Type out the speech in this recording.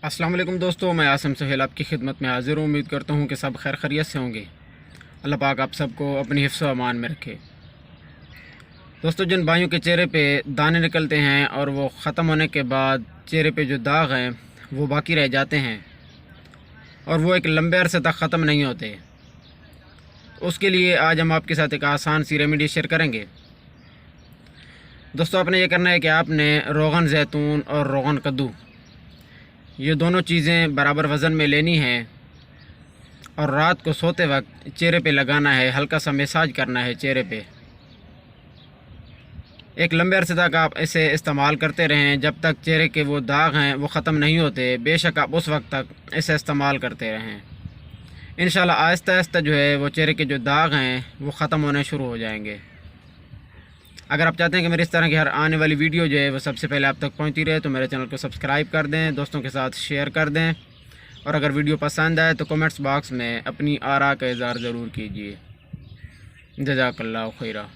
अस्सलाम वालेकुम दोस्तों, मैं आसिम सुहेल आपकी खिदमत में हाज़िर हूँ। उम्मीद करता हूँ कि सब खैर खैरियत से होंगे। अल्लाह पाक आप सबको अपनी हिफ्ज़ व अमान में रखे। दोस्तों, जिन भाइयों के चेहरे पे दाने निकलते हैं और वो ख़त्म होने के बाद चेहरे पे जो दाग हैं वो बाकी रह जाते हैं और वो एक लंबे अरसे तक ख़त्म नहीं होते, उसके लिए आज हम आपके साथ एक आसान सी रेमेडी शेयर करेंगे। दोस्तों, आपने ये करना है कि आपने रोगन ज़ैतून और रोगन कद्दू ये दोनों चीज़ें बराबर वज़न में लेनी हैं और रात को सोते वक्त चेहरे पे लगाना है। हल्का सा मसाज करना है चेहरे पे। एक लंबे अरसे तक आप इसे इस्तेमाल करते रहें जब तक चेहरे के वो दाग हैं वो ख़त्म नहीं होते। बेशक आप उस वक्त तक इसे इस्तेमाल करते रहें। इंशाल्लाह आहिस्ता आहिस्ता जो है वो चेहरे के जो दाग हैं वो ख़त्म होने शुरू हो जाएंगे। अगर आप चाहते हैं कि मेरे इस तरह की हर आने वाली वीडियो जो है वो सबसे पहले आप तक पहुंचती रहे तो मेरे चैनल को सब्सक्राइब कर दें, दोस्तों के साथ शेयर कर दें और अगर वीडियो पसंद आए तो कमेंट्स बॉक्स में अपनी आरा का इज़हार ज़रूर कीजिए। जज़ाकल्लाहु खैरा।